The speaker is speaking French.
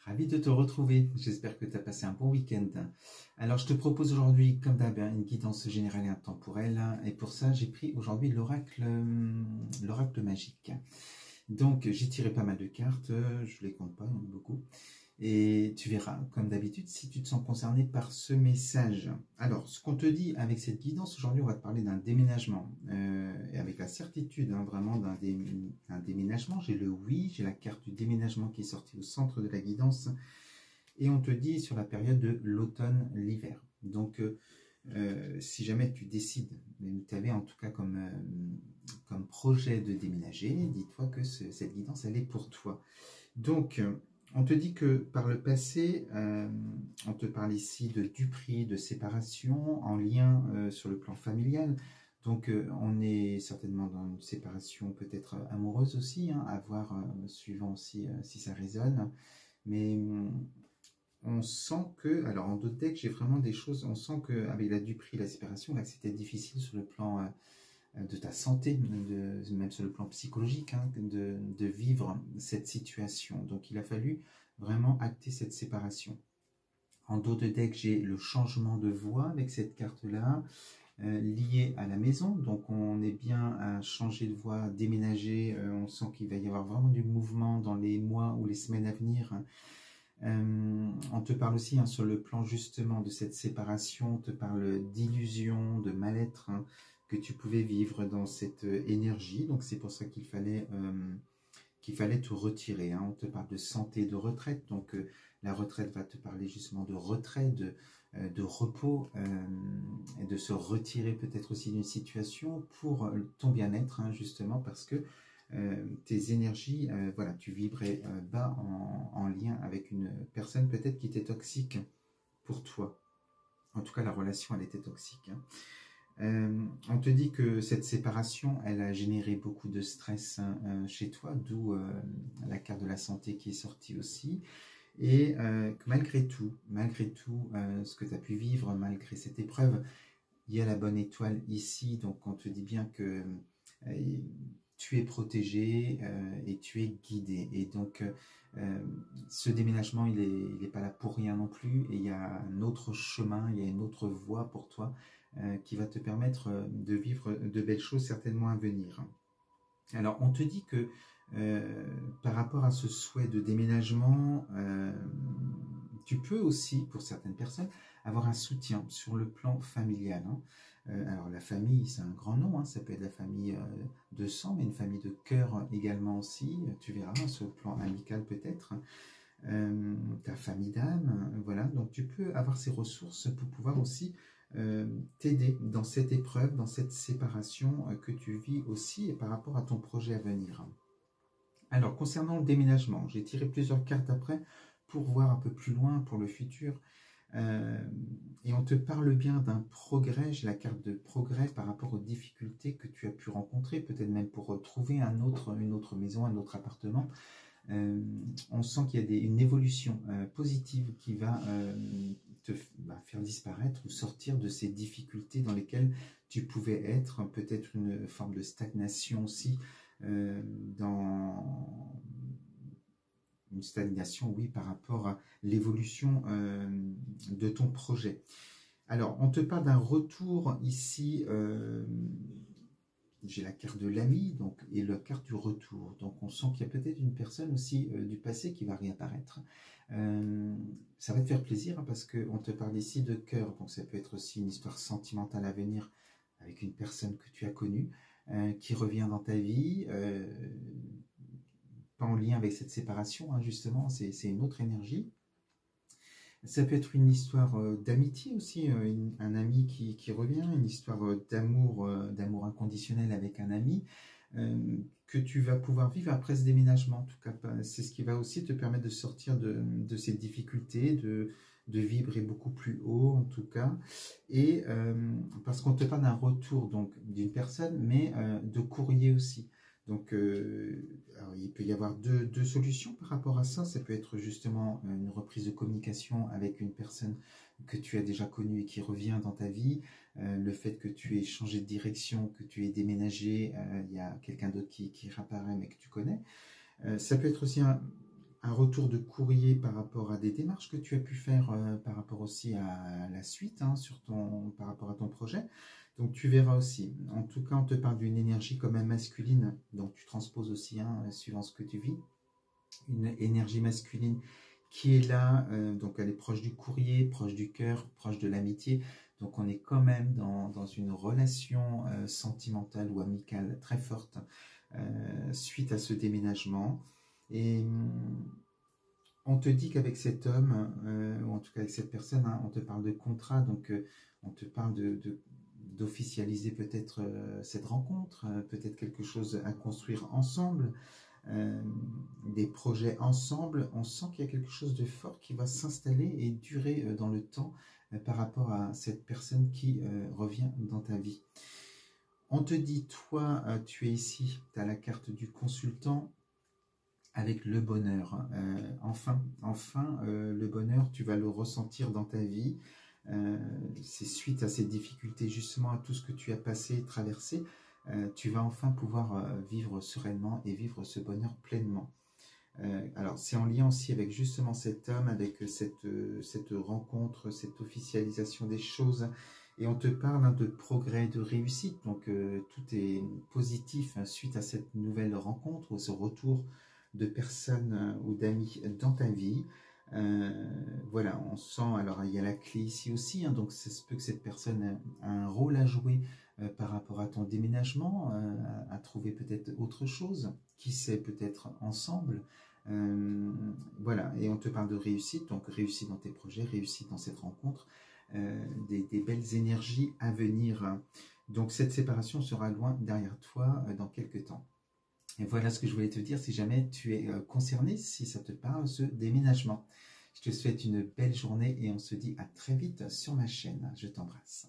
Ravi de te retrouver, j'espère que tu as passé un bon week-end. Alors je te propose aujourd'hui, comme d'hab, une guidance générale et intemporelle. Et pour ça, j'ai pris aujourd'hui l'oracle magique. Donc j'ai tiré pas mal de cartes, je les compte pas, il y en a beaucoup. Et tu verras, comme d'habitude, si tu te sens concerné par ce message. Alors, ce qu'on te dit avec cette guidance, aujourd'hui, on va te parler d'un déménagement. Et avec la certitude, vraiment, d'un déménagement. J'ai le oui, j'ai la carte du déménagement qui est sortie au centre de la guidance. Et on te dit sur la période de l'automne-l'hiver. Donc, si jamais tu décides, tu avais en tout cas comme projet de déménager, dis-toi que cette guidance, elle est pour toi. Donc, on te dit que par le passé, on te parle ici de duperie, de séparation, en lien sur le plan familial. Donc on est certainement dans une séparation peut-être amoureuse aussi, hein, à voir suivant aussi si ça résonne. Mais on sent que, alors en d'autres decks, j'ai vraiment des choses, on sent qu'avec la duperie, la séparation, là, c'était difficile sur le plan de ta santé, même sur le plan psychologique, hein, de vivre cette situation. Donc il a fallu vraiment acter cette séparation. En dos de deck, j'ai le changement de voie avec cette carte-là, liée à la maison. Donc on est bien à changer de voie, déménager. On sent qu'il va y avoir vraiment du mouvement dans les mois ou les semaines à venir. On te parle aussi, hein, sur le plan justement de cette séparation, on te parle d'illusion, de mal-être, hein, que tu pouvais vivre dans cette énergie. Donc c'est pour ça qu'il fallait te retirer, hein. On te parle de santé, de retraite. Donc la retraite va te parler justement de retrait, de repos, et de se retirer peut-être aussi d'une situation pour ton bien-être, hein, justement parce que tes énergies, voilà, tu vibrais bas en lien avec une personne peut-être qui était toxique pour toi. En tout cas, la relation, elle était toxique, hein. On te dit que cette séparation, elle a généré beaucoup de stress chez toi, d'où la carte de la santé qui est sortie aussi. Et que malgré tout, ce que tu as pu vivre, malgré cette épreuve, il y a la bonne étoile ici. Donc on te dit bien que tu es protégé et tu es guidé. Et donc ce déménagement, il est pas là pour rien non plus. Et il y a un autre chemin, il y a une autre voie pour toi qui va te permettre de vivre de belles choses certainement à venir. Alors on te dit que par rapport à ce souhait de déménagement, tu peux aussi, pour certaines personnes, avoir un soutien sur le plan familial, hein. Alors la famille, c'est un grand nom, hein, ça peut être la famille de sang, mais une famille de cœur également aussi, tu verras, sur le plan amical peut-être, ta famille d'âme, voilà, donc tu peux avoir ces ressources pour pouvoir aussi t'aider dans cette épreuve, dans cette séparation que tu vis aussi et par rapport à ton projet à venir. Alors, concernant le déménagement, j'ai tiré plusieurs cartes après pour voir un peu plus loin pour le futur. Et on te parle bien d'un progrès, j'ai la carte de progrès par rapport aux difficultés que tu as pu rencontrer, peut-être même pour trouver une autre maison, un autre appartement. On sent qu'il y a une évolution positive qui va te faire disparaître ou sortir de ces difficultés dans lesquelles tu pouvais être, peut-être une forme de stagnation aussi, dans une stagnation, oui, par rapport à l'évolution de ton projet. Alors, on te parle d'un retour ici, j'ai la carte de l'ami et la carte du retour. Donc, on sent qu'il y a peut-être une personne aussi du passé qui va réapparaître. Ça va te faire plaisir, hein, parce qu'on te parle ici de cœur. Donc, ça peut être aussi une histoire sentimentale à venir avec une personne que tu as connue, qui revient dans ta vie, pas en lien avec cette séparation, hein, justement, c'est une autre énergie. Ça peut être une histoire d'amitié aussi, un ami qui revient, une histoire d'amour inconditionnel avec un ami, que tu vas pouvoir vivre après ce déménagement. En tout cas, c'est ce qui va aussi te permettre de sortir de ces difficultés, de vibrer beaucoup plus haut en tout cas, et parce qu'on te parle d'un retour donc d'une personne, mais de courrier aussi. Donc alors, il peut y avoir deux solutions par rapport à ça. Ça peut être justement une reprise de communication avec une personne que tu as déjà connue et qui revient dans ta vie, le fait que tu aies changé de direction, que tu aies déménagé, il y a quelqu'un d'autre qui réapparaît mais que tu connais. Ça peut être aussi un retour de courrier par rapport à des démarches que tu as pu faire, par rapport aussi à la suite, hein, par rapport à ton projet. Donc tu verras aussi. En tout cas, on te parle d'une énergie quand même masculine, donc tu transposes aussi, hein, suivant ce que tu vis. Une énergie masculine qui est là, donc elle est proche du courrier, proche du cœur, proche de l'amitié. Donc on est quand même dans une relation sentimentale ou amicale très forte suite à ce déménagement. Et on te dit qu'avec cet homme, ou en tout cas avec cette personne, hein, on te parle de contrat, donc on te parle d'officialiser peut-être cette rencontre, peut-être quelque chose à construire ensemble, des projets ensemble. On sent qu'il y a quelque chose de fort qui va s'installer et durer dans le temps par rapport à cette personne qui revient dans ta vie. On te dit, toi, tu es ici, tu as la carte du consultant avec le bonheur. Enfin, le bonheur, tu vas le ressentir dans ta vie. C'est suite à ces difficultés, justement, à tout ce que tu as passé, traversé, tu vas enfin pouvoir vivre sereinement et vivre ce bonheur pleinement. Alors, c'est en lien aussi avec justement cet homme, avec cette rencontre, cette officialisation des choses. Et on te parle, hein, de progrès, de réussite. Donc, tout est positif, hein, suite à cette nouvelle rencontre ou ce retour de personnes ou d'amis dans ta vie. Voilà, on sent, alors il y a la clé ici aussi, hein, donc ça se peut que cette personne a un rôle à jouer par rapport à ton déménagement, à trouver peut-être autre chose, qui sait, peut-être ensemble. Voilà, et on te parle de réussite, donc réussite dans tes projets, réussite dans cette rencontre, des belles énergies à venir. Donc cette séparation sera loin derrière toi dans quelques temps. Et voilà ce que je voulais te dire si jamais tu es concerné, si ça te parle, ce déménagement. Je te souhaite une belle journée et on se dit à très vite sur ma chaîne. Je t'embrasse.